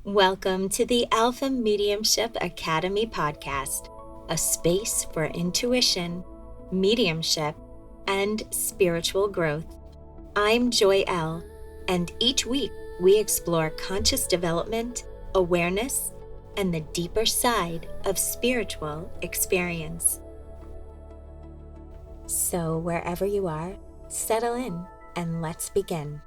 Welcome to the Alpha Mediumship Academy Podcast, a space for intuition, mediumship, and spiritual growth. I'm Joy Elle, and each week we explore conscious development, awareness, and the deeper side of spiritual experience. So, wherever you are, settle in and let's begin.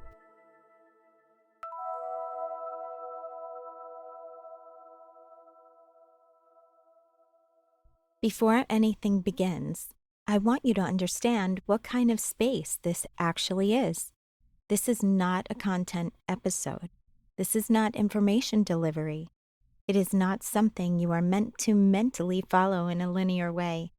Before anything begins, I want you to understand what kind of space this actually is. This is not a content episode. This is not information delivery. It is not something you are meant to mentally follow in a linear way.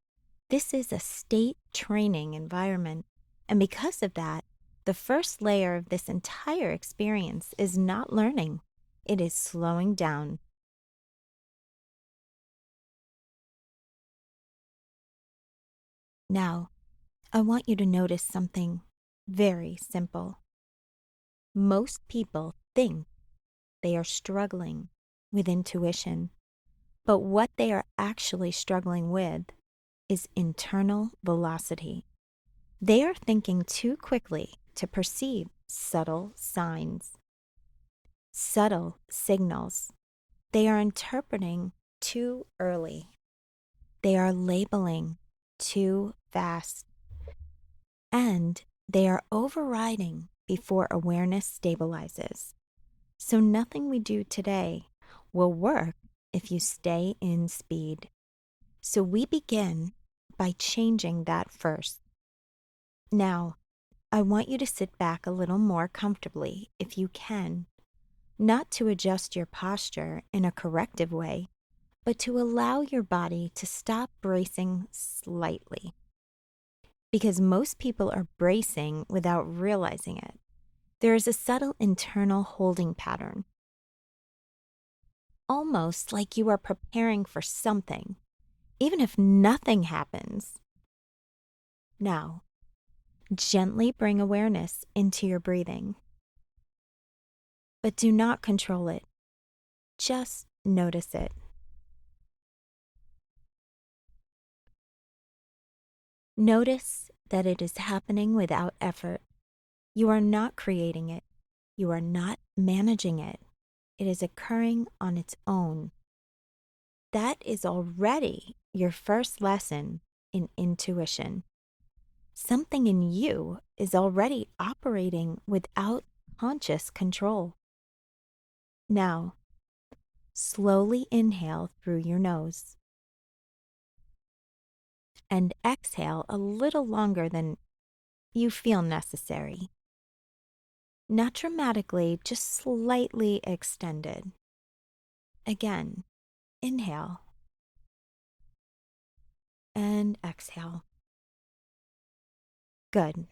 This is a state training environment. And because of that, the first layer of this entire experience is not learning. It is slowing down. Now, I want you to notice something very simple. Most people think they are struggling with intuition, but what they are actually struggling with is internal velocity. They are thinking too quickly to perceive subtle signs, subtle signals. They are interpreting too early. They are labeling too fast. And they are overriding before awareness stabilizes. So nothing we do today will work if you stay in speed. So we begin by changing that first. Now, I want you to sit back a little more comfortably if you can, not to adjust your posture in a corrective way, but to allow your body to stop bracing slightly. Because most people are bracing without realizing it. There is a subtle internal holding pattern, almost like you are preparing for something, even if nothing happens. Now, gently bring awareness into your breathing, but do not control it. Just notice it. Notice that it is happening without effort. You are not creating it. You are not managing it. It is occurring on its own. That is already your first lesson in intuition. Something in you is already operating without conscious control. Now, slowly inhale through your nose and exhale a little longer than you feel necessary. Not dramatically, just slightly extended. Again, inhale and exhale. Good.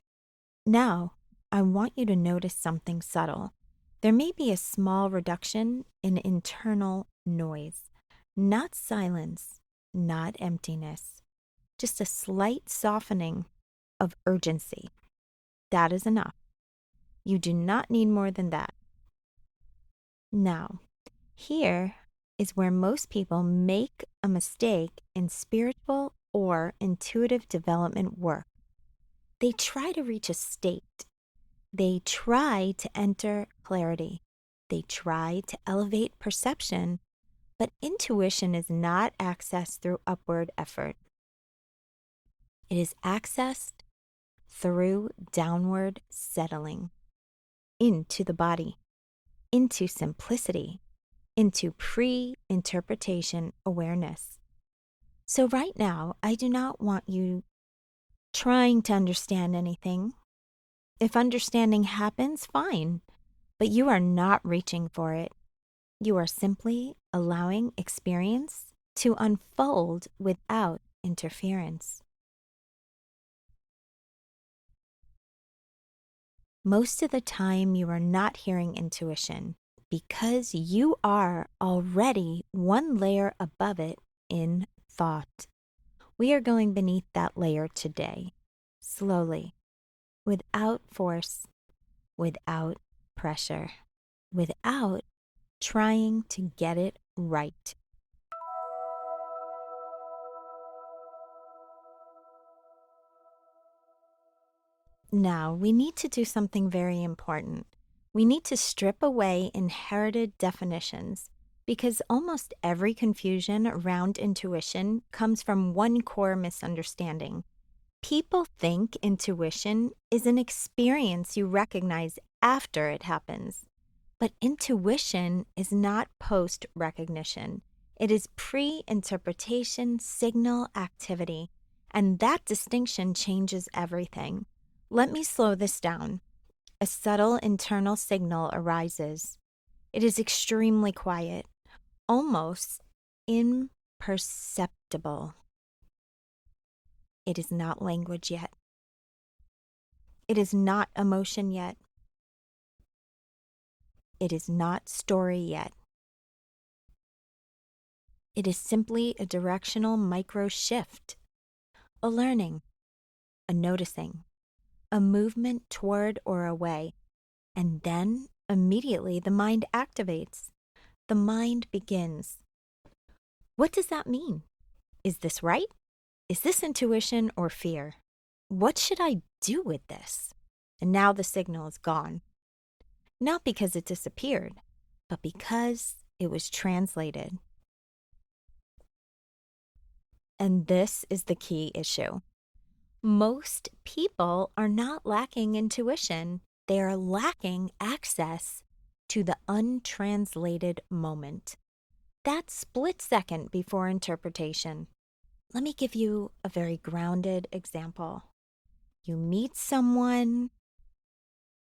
Now, I want you to notice something subtle. There may be a small reduction in internal noise, not silence, not emptiness, just a slight softening of urgency. That is enough. You do not need more than that. Now, here is where most people make a mistake in spiritual or intuitive development work. They try to reach a state. They try to enter clarity. They try to elevate perception, but intuition is not accessed through upward effort. It is accessed through downward settling into the body, into simplicity, into pre-interpretation awareness. So right now, I do not want you trying to understand anything. If understanding happens, fine, but you are not reaching for it. You are simply allowing experience to unfold without interference. Most of the time, you are not hearing intuition because you are already one layer above it in thought. We are going beneath that layer today, slowly, without force, without pressure, without trying to get it right. Now, we need to do something very important. We need to strip away inherited definitions because almost every confusion around intuition comes from one core misunderstanding. People think intuition is an experience you recognize after it happens. But intuition is not post recognition, it is pre interpretation signal activity. And that distinction changes everything. Let me slow this down. A subtle internal signal arises. It is extremely quiet, almost imperceptible. It is not language yet. It is not emotion yet. It is not story yet. It is simply a directional micro shift, a learning, a noticing, a movement toward or away, and then immediately the mind activates. The mind begins. What does that mean? Is this right? Is this intuition or fear? What should I do with this? And now the signal is gone. Not because it disappeared, but because it was translated. And this is the key issue. Most people are not lacking intuition. They are lacking access to the untranslated moment. That split second before interpretation. Let me give you a very grounded example. You meet someone,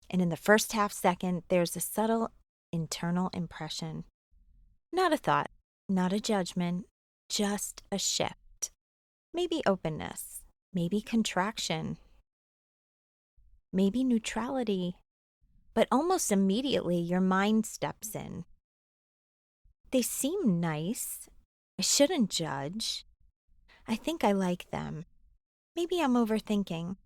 and in the first half second, there's a subtle internal impression. Not a thought, not a judgment, just a shift. Maybe openness, maybe contraction, maybe neutrality. But almost immediately, your mind steps in. They seem nice. I shouldn't judge. I think I like them. Maybe I'm overthinking.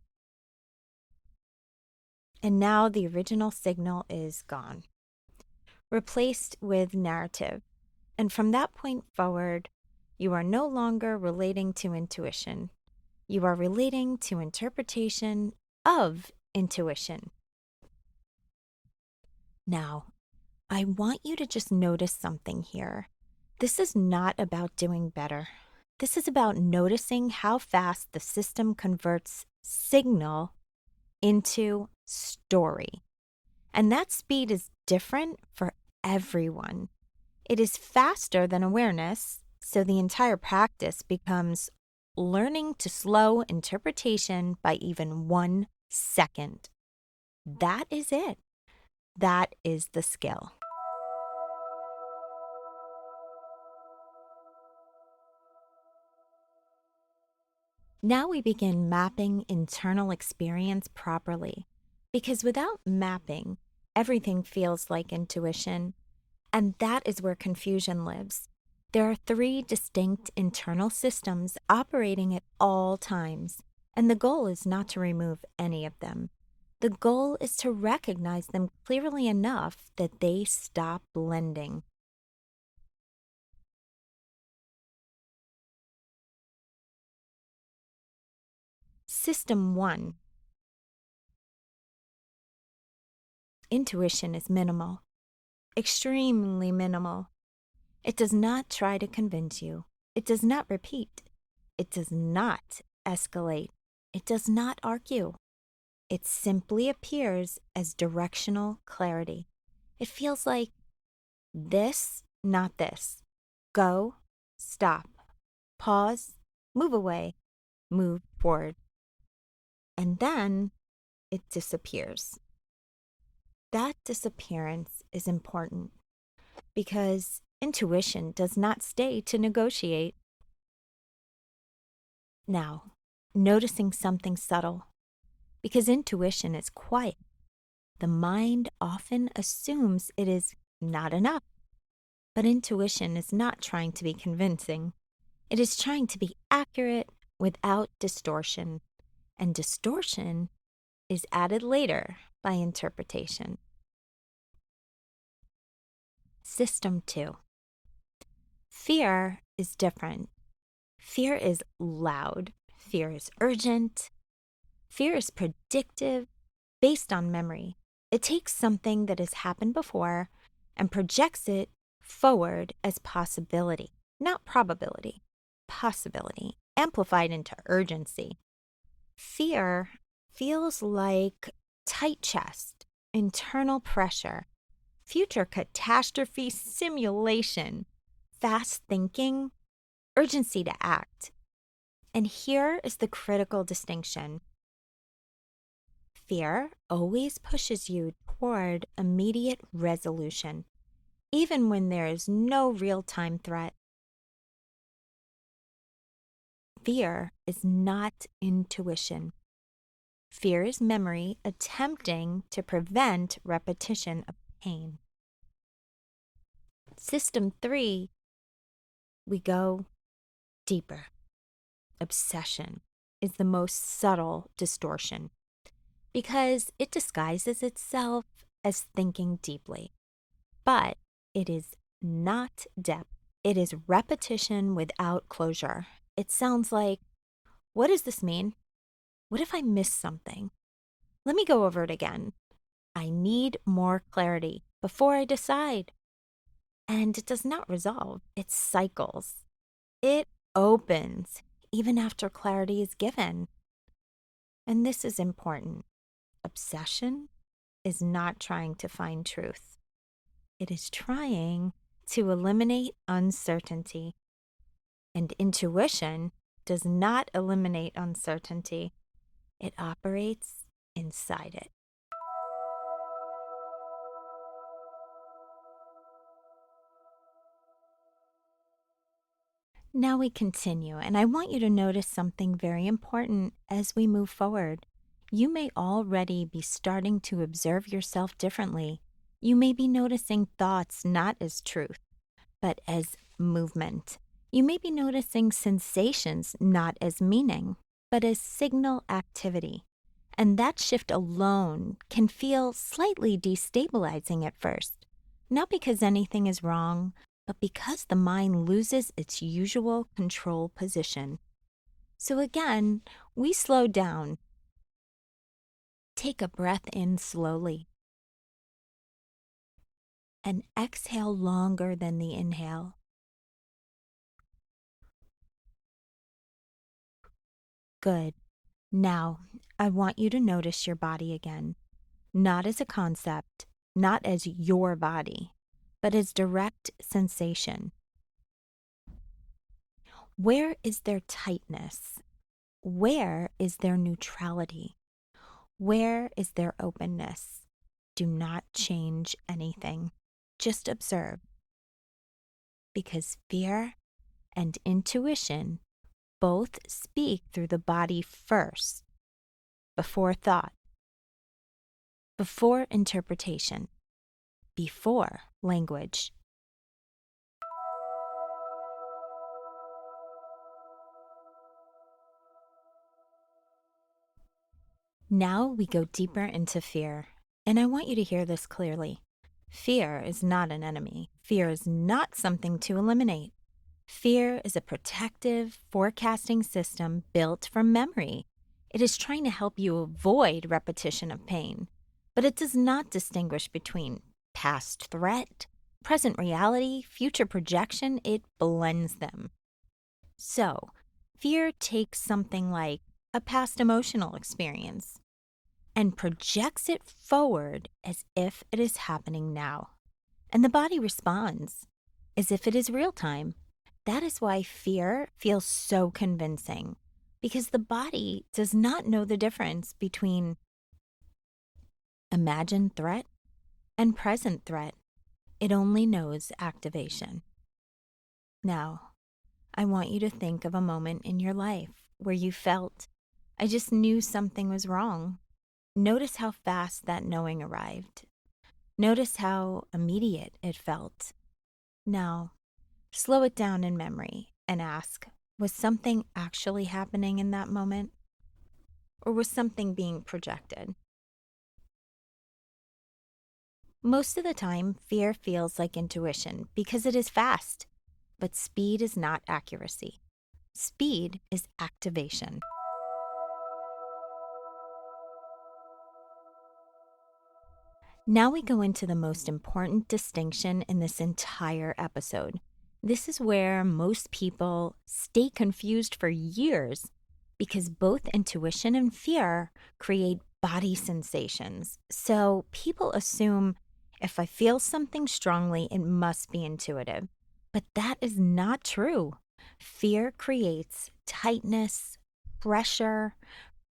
And now the original signal is gone, replaced with narrative. And from that point forward, you are no longer relating to intuition. You are relating to interpretation of intuition. Now, I want you to just notice something here. This is not about doing better. This is about noticing how fast the system converts signal into story. And that speed is different for everyone. It is faster than awareness, so the entire practice becomes learning to slow interpretation by even 1 second. That is it. That is the skill. Now we begin mapping internal experience properly, because without mapping, everything feels like intuition, and that is where confusion lives. There are 3 distinct internal systems operating at all times, and the goal is not to remove any of them. The goal is to recognize them clearly enough that they stop blending. System 1. Intuition is minimal, extremely minimal. It does not try to convince you. It does not repeat. It does not escalate. It does not argue. It simply appears as directional clarity. It feels like this, not this. Go, stop, pause, move away, move forward. And then it disappears. That disappearance is important because intuition does not stay to negotiate. Now, noticing something subtle, because intuition is quiet. The mind often assumes it is not enough. But intuition is not trying to be convincing. It is trying to be accurate without distortion. And distortion is added later by interpretation. System 2. Fear is different. Fear is loud. Fear is urgent. Fear is predictive, based on memory. It takes something that has happened before and projects it forward as possibility, not probability, possibility, amplified into urgency. Fear feels like tight chest, internal pressure, future catastrophe simulation, fast thinking, urgency to act. And here is the critical distinction. Fear always pushes you toward immediate resolution, even when there is no real-time threat. Fear is not intuition. Fear is memory attempting to prevent repetition of pain. System 3, we go deeper. Obsession is the most subtle distortion because it disguises itself as thinking deeply. But it is not depth. It is repetition without closure. It sounds like, what does this mean? What if I miss something? Let me go over it again. I need more clarity before I decide. And it does not resolve, it cycles. It opens even after clarity is given. And this is important. Obsession is not trying to find truth. It is trying to eliminate uncertainty. And intuition does not eliminate uncertainty. It operates inside it. Now we continue, and I want you to notice something very important as we move forward. You may already be starting to observe yourself differently. You may be noticing thoughts not as truth, but as movement. You may be noticing sensations not as meaning, but as signal activity. And that shift alone can feel slightly destabilizing at first, not because anything is wrong, but because the mind loses its usual control position. So again, we slow down. Take a breath in slowly and exhale longer than the inhale. Good. Now, I want you to notice your body again, not as a concept, not as your body, but as direct sensation. Where is there tightness? Where is there neutrality? Where is there openness? Do not change anything. Just observe. Because fear and intuition both speak through the body first, before thought, before interpretation, before language. Now we go deeper into fear, and I want you to hear this clearly. Fear is not an enemy. Fear is not something to eliminate. Fear is a protective, forecasting system built from memory. It is trying to help you avoid repetition of pain, but it does not distinguish between past threat, present reality, future projection. It blends them. So, fear takes something like a past emotional experience and projects it forward as if it is happening now. And the body responds as if it is real time. That is why fear feels so convincing, because the body does not know the difference between imagined threat and present threat. It only knows activation. Now, I want you to think of a moment in your life where you felt, I just knew something was wrong. Notice how fast that knowing arrived. Notice how immediate it felt. Now, slow it down in memory and ask, was something actually happening in that moment? Or was something being projected? Most of the time, fear feels like intuition because it is fast, but speed is not accuracy. Speed is activation. Now we go into the most important distinction in this entire episode. This is where most people stay confused for years because both intuition and fear create body sensations. So people assume if I feel something strongly, it must be intuitive. But that is not true. Fear creates tightness, pressure,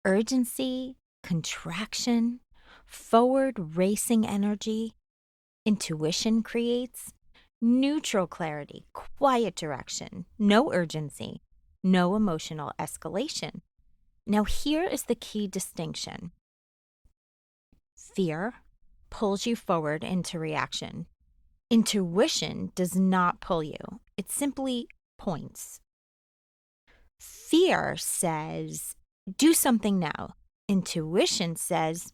urgency, contraction, forward racing energy. Intuition creates neutral clarity, quiet direction, no urgency, no emotional escalation. Now, here is the key distinction. Fear pulls you forward into reaction. Intuition does not pull you, it simply points. Fear says, do something now. Intuition says,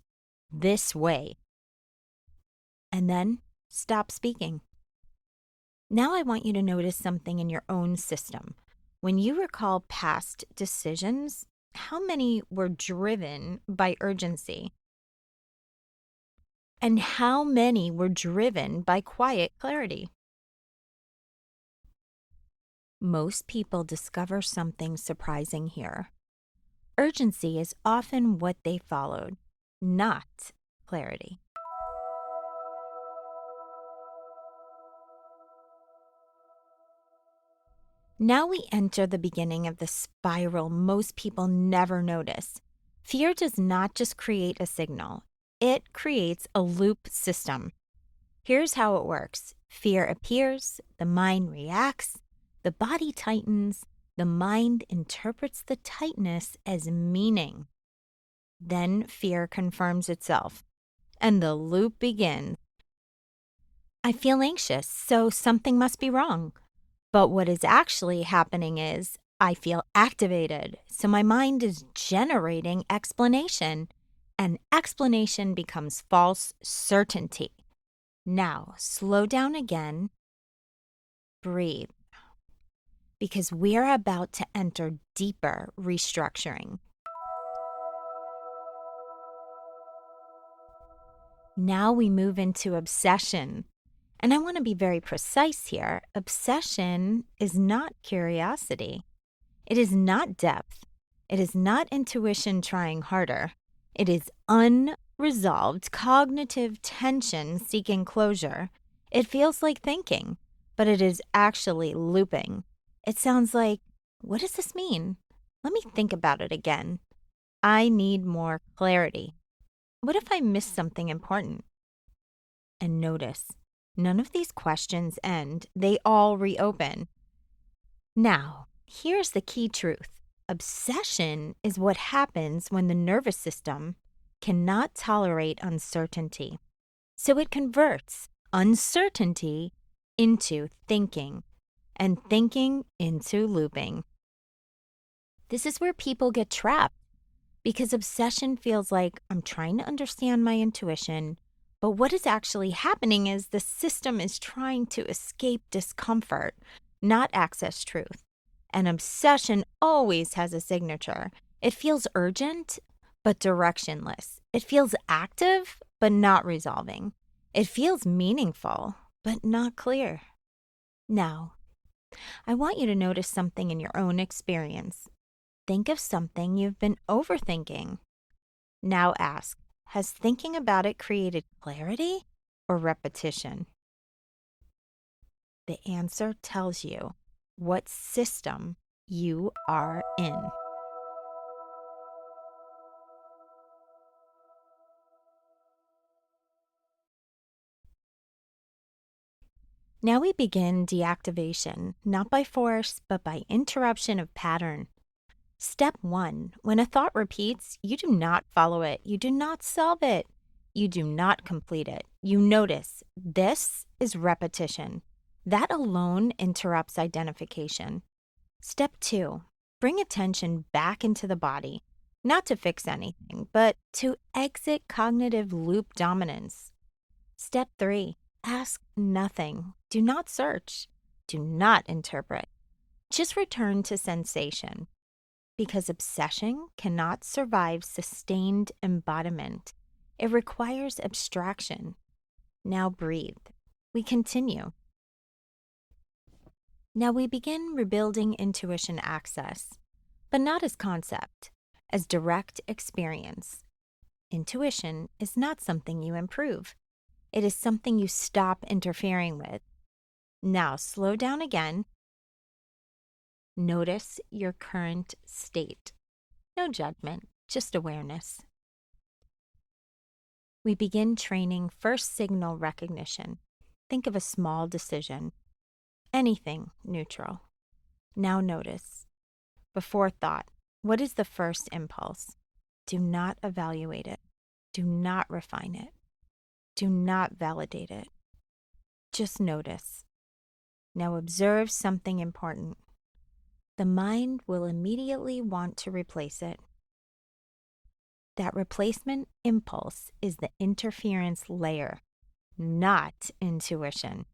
this way. And then stop speaking. Now I want you to notice something in your own system. When you recall past decisions, how many were driven by urgency? And how many were driven by quiet clarity? Most people discover something surprising here. Urgency is often what they followed, not clarity. Now we enter the beginning of the spiral most people never notice. Fear does not just create a signal, it creates a loop system. Here's how it works. Fear appears, the mind reacts, the body tightens, the mind interprets the tightness as meaning. Then fear confirms itself, and the loop begins. I feel anxious, so something must be wrong. But what is actually happening is I feel activated, so my mind is generating explanation, and explanation becomes false certainty. Now, slow down again, breathe, because we are about to enter deeper restructuring. Now we move into obsession. And I want to be very precise here. Obsession is not curiosity. It is not depth. It is not intuition trying harder. It is unresolved cognitive tension seeking closure. It feels like thinking, but it is actually looping. It sounds like, what does this mean? Let me think about it again. I need more clarity. What if I missed something important? And notice, none of these questions end, they all reopen. Now, here's the key truth. Obsession is what happens when the nervous system cannot tolerate uncertainty. So it converts uncertainty into thinking, and thinking into looping. This is where people get trapped because obsession feels like I'm trying to understand my intuition, but what is actually happening is the system is trying to escape discomfort, not access truth. And obsession always has a signature. It feels urgent, but directionless. It feels active, but not resolving. It feels meaningful, but not clear. Now, I want you to notice something in your own experience. Think of something you've been overthinking. Now ask, has thinking about it created clarity or repetition? The answer tells you what system you are in. Now we begin deactivation, not by force, but by interruption of pattern. Step 1. When a thought repeats, you do not follow it. You do not solve it. You do not complete it. You notice this is repetition. That alone interrupts identification. Step 2. Bring attention back into the body, not to fix anything, but to exit cognitive loop dominance. Step 3, ask nothing. Do not search. Do not interpret. Just return to sensation, because obsession cannot survive sustained embodiment. It requires abstraction. Now breathe. We continue. Now we begin rebuilding intuition access, but not as concept, as direct experience. Intuition is not something you improve. It is something you stop interfering with. Now slow down again. Notice your current state. No judgment, just awareness. We begin training first signal recognition. Think of a small decision. Anything neutral. Now notice. Before thought, what is the first impulse? Do not evaluate it. Do not refine it. Do not validate it. Just notice. Now observe something important. The mind will immediately want to replace it. That replacement impulse is the interference layer, not intuition.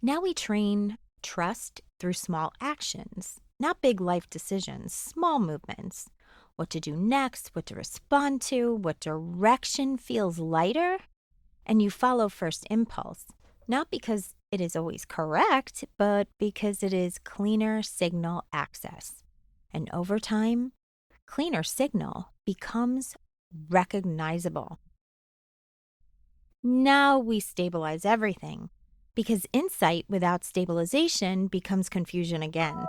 Now we train trust through small actions, not big life decisions, small movements. What to do next, what to respond to, what direction feels lighter, and you follow first impulse, not because it is always correct, but because it is cleaner signal access. And over time, cleaner signal becomes recognizable. Now we stabilize everything, because insight without stabilization becomes confusion again.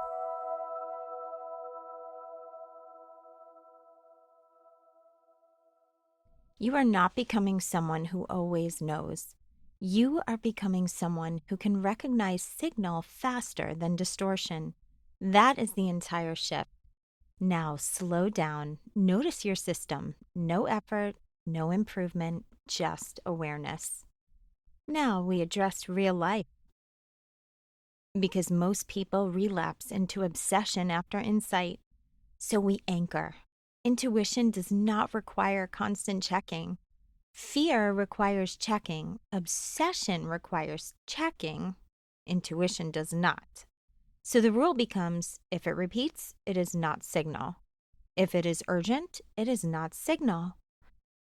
You are not becoming someone who always knows. You are becoming someone who can recognize signal faster than distortion. That is the entire shift. Now slow down, notice your system. No effort, no improvement, just awareness. Now we address real life. Because most people relapse into obsession after insight. So we anchor. Intuition does not require constant checking. Fear requires checking. Obsession requires checking. Intuition does not. So the rule becomes, if it repeats, it is not signal. If it is urgent, it is not signal.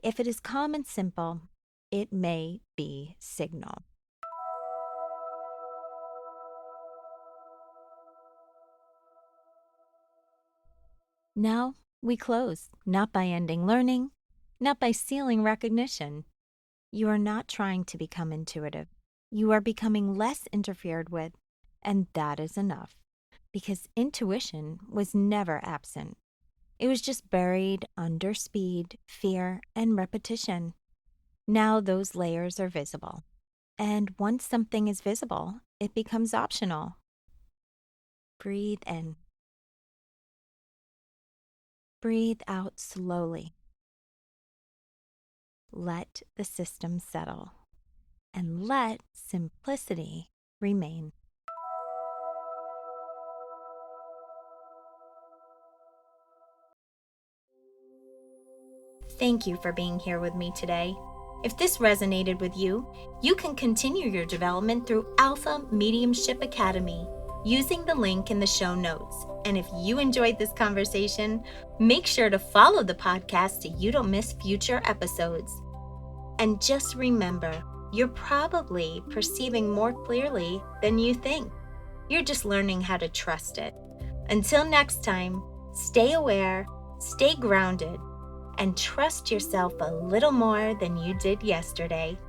If it is calm and simple, it may be signal. Now we close, not by ending learning, not by sealing recognition. You are not trying to become intuitive. You are becoming less interfered with, and that is enough, because intuition was never absent. It was just buried under speed, fear, and repetition. Now those layers are visible, and once something is visible, it becomes optional. Breathe in. Breathe out slowly. Let the system settle, and let simplicity remain. Thank you for being here with me today. If this resonated with you, you can continue your development through Alpha Mediumship Academy using the link in the show notes. And if you enjoyed this conversation, make sure to follow the podcast so you don't miss future episodes. And just remember, you're probably perceiving more clearly than you think. You're just learning how to trust it. Until next time, stay aware, stay grounded, and trust yourself a little more than you did yesterday.